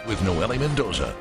with Nohely Mendoza.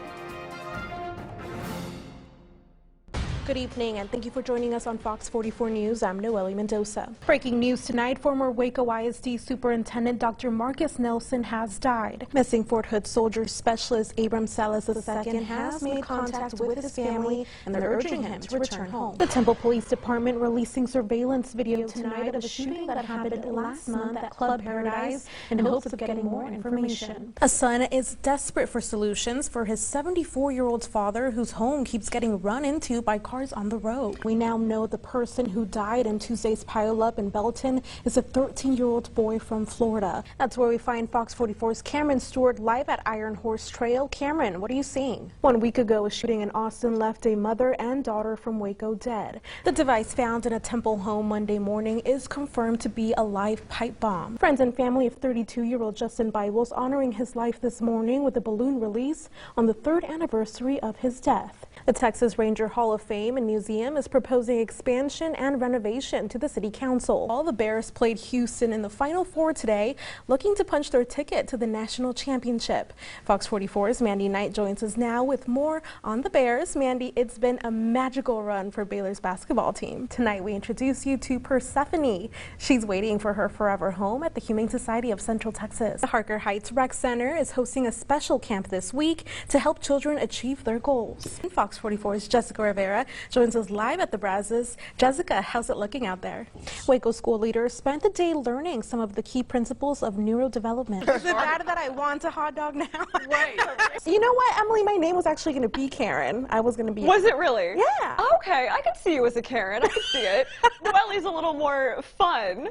Good evening, and thank you for joining us on Fox 44 News. I'm Nohely Mendoza. Breaking news tonight, former Waco ISD Superintendent Dr. Marcus Nelson has died. Missing Fort Hood Soldier Specialist Abram Salas II has made contact with his family, and they're urging him to return home. The Temple Police Department releasing surveillance video tonight of a shooting that happened last month at Club Paradise in hopes of getting more information. A son is desperate for solutions for his 74-year-old father, whose home keeps getting run into by cars on the road. We now know the person who died in Tuesday's pileup in Belton is a 13-year-old boy from Florida. That's where we find Fox 44's Cameron Stewart live at Iron Horse Trail. Cameron, what are you seeing? 1 week ago, a shooting in Austin left a mother and daughter from Waco dead. The device found in a Temple home Monday morning is confirmed to be a live pipe bomb. Friends and family of 32-year-old Justin Bibles honoring his life this morning with a balloon release on the 3rd anniversary of his death. The Texas Ranger Hall of Fame and Museum is proposing expansion and renovation to the City Council. All the Bears played Houston in the Final Four today, looking to punch their ticket to the national championship. Fox 44's Mandy Knight joins us now with more on the Bears. Mandy, it's been a magical run for Baylor's basketball team. Tonight we introduce you to Persephone. She's waiting for her forever home at the Humane Society of Central Texas. The Harker Heights Rec Center is hosting a special camp this week to help children achieve their goals. Fox 44's Jessica Rivera joins us live at the Brazos. Jessica, how's it looking out there? Waco school leaders spent the day learning some of the key principles of neurodevelopment. Is it bad that I want a hot dog now? Right. You know what, Emily? My name was actually going to be Karen. I was going to be. Was it really? Yeah. Okay, I could see you as a Karen. I could see it. Nohely's a little more fun.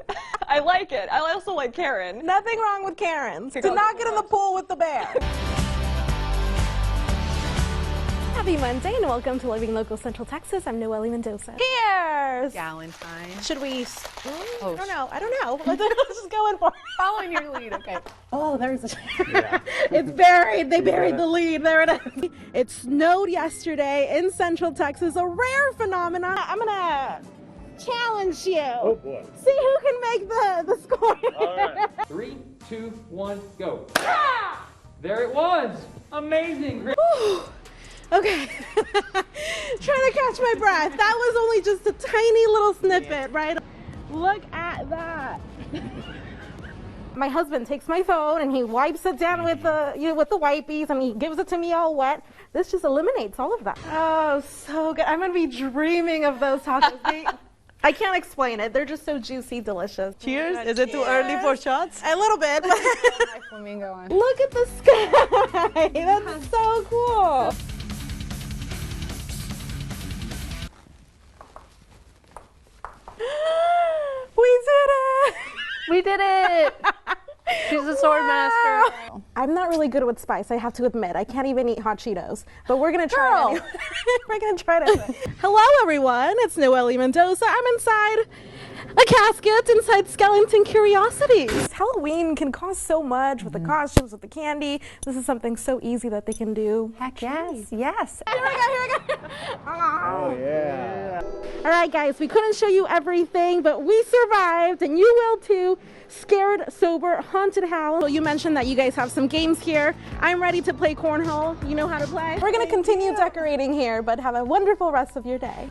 I like it. I also like Karen. Nothing wrong with Karens. Do not get in the pool with the bear. Happy Monday and welcome to Living Local Central Texas. I'm Nohely Mendoza. Cheers! Valentine. Should we? Oh, I don't know. Let's just go in for it. Following your lead, okay. Oh, there's a. It's buried. They buried the lead. There it is. It snowed yesterday in Central Texas, a rare phenomenon. I'm gonna challenge you. Oh boy. See who can make the score. All right. 3, 2, 1, go. Ah! There it was. Amazing. Okay, trying to catch my breath. That was only just a tiny little snippet, right? Look at that. My husband takes my phone and he wipes it down with the with the wipies and he gives it to me all wet. This just eliminates all of that. Oh, so good. I'm gonna be dreaming of those tacos. I can't explain it. They're just so juicy, delicious. Cheers. Is it too early for shots? A little bit. My flamingo on. Look at the sky. That's so cool. We did it! We did it! She's a sword master. I'm not really good with spice, I have to admit. I can't even eat hot Cheetos, but we're gonna try it anyway. We're gonna try it anyway. Hello everyone, it's Nohely Mendoza. I'm inside a casket inside Skellington Curiosities. Halloween can cost so much with the costumes, with the candy. This is something so easy that they can do. Heck yes, yes. Here we go. Oh yeah. All right, guys, we couldn't show you everything, but we survived, and you will too. Scared, sober, haunted house. So you mentioned that you guys have some games here. I'm ready to play cornhole. You know how to play? We're going to continue decorating here, but have a wonderful rest of your day.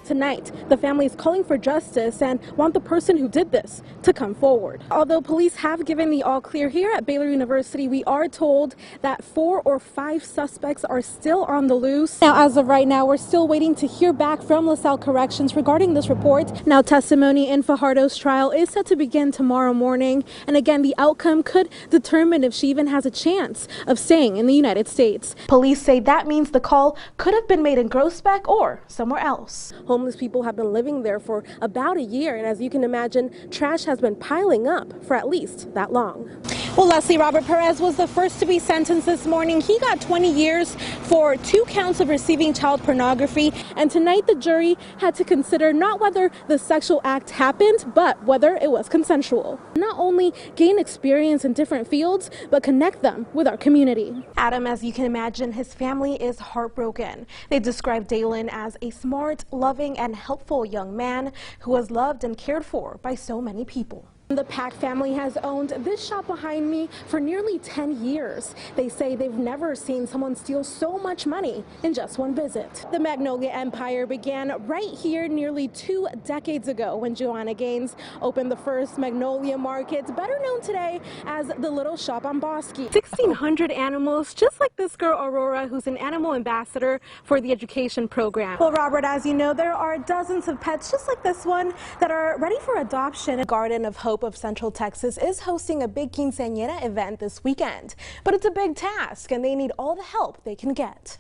Tonight, the family is calling for justice and want the person who did this to come forward. Although police have given the all clear here at Baylor University, we are told that 4 or 5 suspects are still on the loose. Now, as of right now, we're still waiting to hear back from LaSalle Corrections regarding this report. Now, testimony in Fajardo's trial is set to begin tomorrow morning. And again, the outcome could determine if she even has a chance of staying in the United States. Police say that means the call could have been made in Groesbeck or somewhere else. Homeless people have been living there for about a year, and as you can imagine, trash has been piling up for at least that long. Well, Leslie, Robert Perez was the first to be sentenced this morning. He got 20 years for 2 counts of receiving child pornography, and tonight the jury had to consider not whether the sexual act happened, but whether it was consensual. Not only gain experience in different fields, but connect them with our community. Adam, as you can imagine, his family is heartbroken. They describe Dalen as a smart, loving, and helpful young man who was loved and cared for by so many people. The Pack family has owned this shop behind me for nearly 10 years. They say they've never seen someone steal so much money in just one visit. The Magnolia empire began right here nearly 2 decades ago when Joanna Gaines opened the first Magnolia market, better known today as the Little Shop on Bosque. 1,600 animals, just like this girl Aurora, who's an animal ambassador for the education program. Well, Robert, as you know, there are dozens of pets just like this one that are ready for adoption. Garden of Hope of Central Texas is hosting a big quinceañera event this weekend, but it's a big task and they need all the help they can get.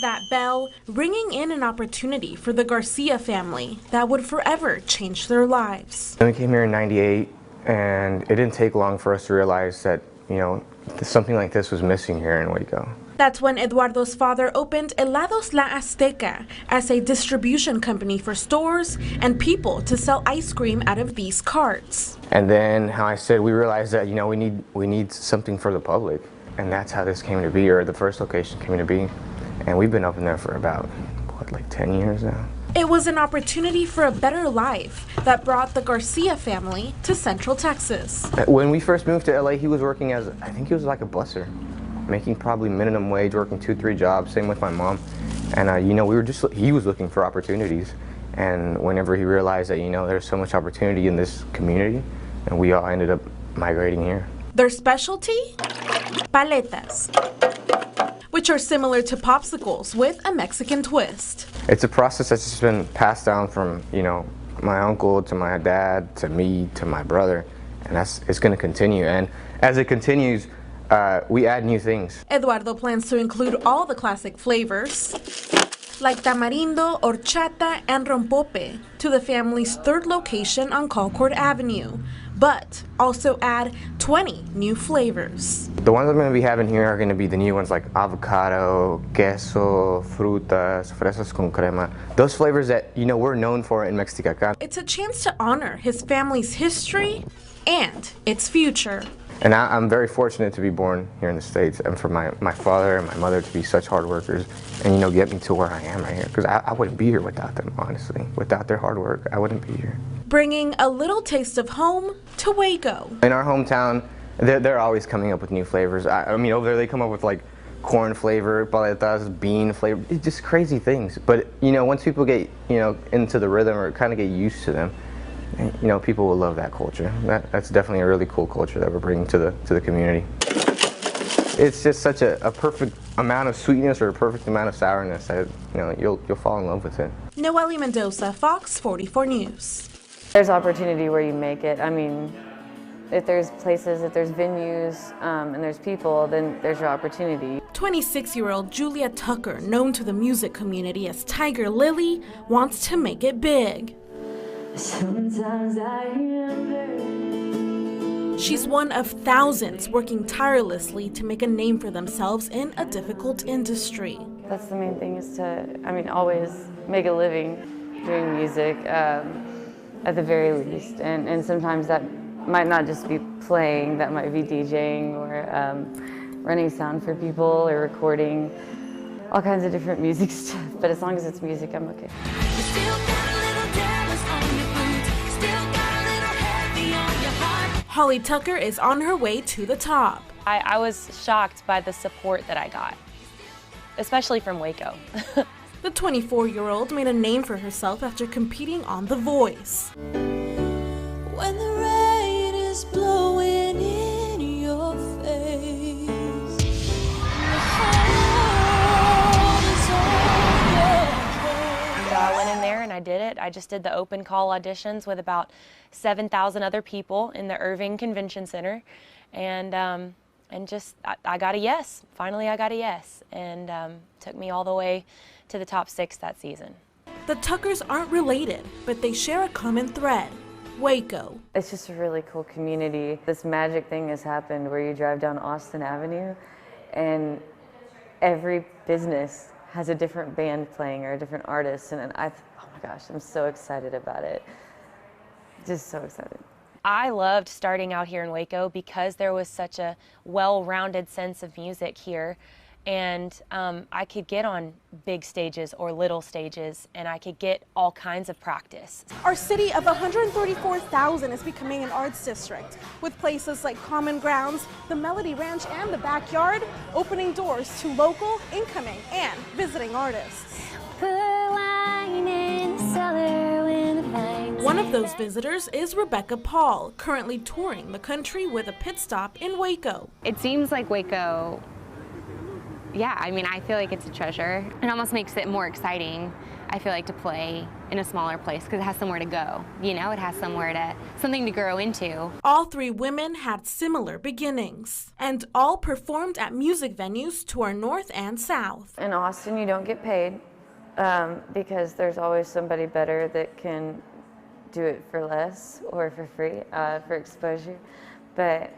That bell ringing in an opportunity for the Garcia family that would forever change their lives. We came here in '98 and it didn't take long for us to realize that, something like this was missing here in Waco. That's when Eduardo's father opened Helados La Azteca as a distribution company for stores and people to sell ice cream out of these carts. And then, how I said, we realized that, we need something for the public. And that's how this came to be, or the first location came to be. And we've been open there for about, like 10 years now. It was an opportunity for a better life that brought the Garcia family to Central Texas. When we first moved to LA, he was working as, I think he was like a busser, making probably minimum wage, working 2-3 jobs, same with my mom. And he was looking for opportunities. And whenever he realized that, there's so much opportunity in this community, and we all ended up migrating here. Their specialty? Paletas, which are similar to popsicles with a Mexican twist. It's a process that's just been passed down from, my uncle to my dad to me to my brother, and it's going to continue. And as it continues, we add new things. Eduardo plans to include all the classic flavors, like tamarindo, horchata, and rompope, to the family's third location on Concord Avenue, but also add 20 new flavors. The ones I'm going to be having here are going to be the new ones like avocado, queso, frutas, fresas con crema. Those flavors that, we're known for in Mexicacan. It's a chance to honor his family's history and its future. And I'm very fortunate to be born here in the States, and for my father and my mother to be such hard workers and, get me to where I am right here. Because I wouldn't be here without them, honestly. Without their hard work, I wouldn't be here. Bringing a little taste of home to Waco. In our hometown, they're always coming up with new flavors. I mean, over there they come up with like corn flavor, paletas, bean flavor, it's just crazy things. But, once people get, into the rhythm or kind of get used to them, people will love that culture. That's definitely a really cool culture that we're bringing to the community. It's just such a perfect amount of sweetness or a perfect amount of sourness that, you'll fall in love with it. Nohely Mendoza, Fox 44 News. There's opportunity where you make it. I mean, if there's places, if there's venues, and there's people, then there's your opportunity. 26-year-old Julia Tucker, known to the music community as Tiger Lily, wants to make it big. Sometimes I remember. She's one of thousands working tirelessly to make a name for themselves in a difficult industry. That's the main thing, is to, always make a living doing music, at the very least. And sometimes that might not just be playing, that might be DJing or running sound for people or recording all kinds of different music stuff. But as long as it's music, I'm okay. Holly Tucker is on her way to the top. I was shocked by the support that I got, especially from Waco. The 24-year-old made a name for herself after competing on The Voice. When the rain is blowing in your face, So I went in there and I did it. I just did the open call auditions with about 7,000 other people in the Irving Convention Center, and I got a yes. Finally, I got a yes, and took me all the way to the top 6 that season. The Tuckers aren't related, but they share a common thread: Waco. It's just a really cool community. This magic thing has happened where you drive down Austin Avenue and every business has a different band playing or a different artist, and oh my gosh, I'm so excited about it. Just so excited. I loved starting out here in Waco because there was such a well-rounded sense of music here, and I could get on big stages or little stages, and I could get all kinds of practice. Our city of 134,000 is becoming an arts district, with places like Common Grounds, the Melody Ranch, and the Backyard opening doors to local, incoming, and visiting artists. One of those visitors is Rebecca Paul, currently touring the country with a pit stop in Waco. It seems like Waco, yeah, I mean, I feel like it's a treasure. It almost makes it more exciting, I feel like, to play in a smaller place because it has somewhere to go. You know, it has something to grow into. All three women had similar beginnings and all performed at music venues to our north and south. In Austin, you don't get paid because there's always somebody better that can do it for less or for free for exposure. But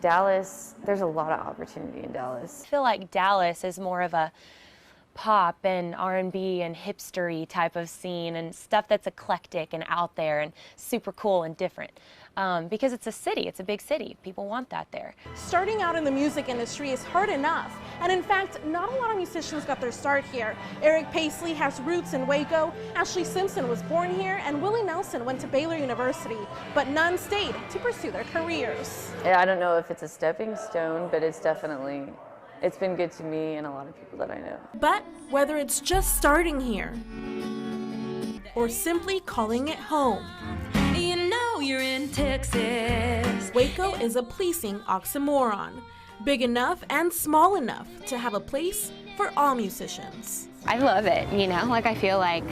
Dallas, there's a lot of opportunity in Dallas. I feel like Dallas is more of a pop and R&B and hipstery type of scene and stuff that's eclectic and out there and super cool and different. Because it's a city, it's a big city. People want that there. Starting out in the music industry is hard enough. And in fact, not a lot of musicians got their start here. Eric Paisley has roots in Waco, Ashley Simpson was born here, and Willie Nelson went to Baylor University, but none stayed to pursue their careers. Yeah, I don't know if it's a stepping stone, but it's been good to me and a lot of people that I know. But whether it's just starting here or simply calling it home, You know you're in Texas. Waco is a pleasing oxymoron, big enough and small enough to have a place for all musicians. I love it, you know, like I feel like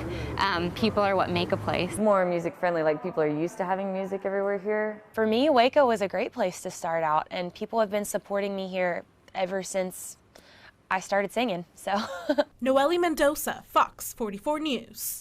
people are what make a place. More music friendly, like people are used to having music everywhere here. For me, Waco was a great place to start out, and people have been supporting me here ever since I started singing, so. Nohely Mendoza, Fox 44 News.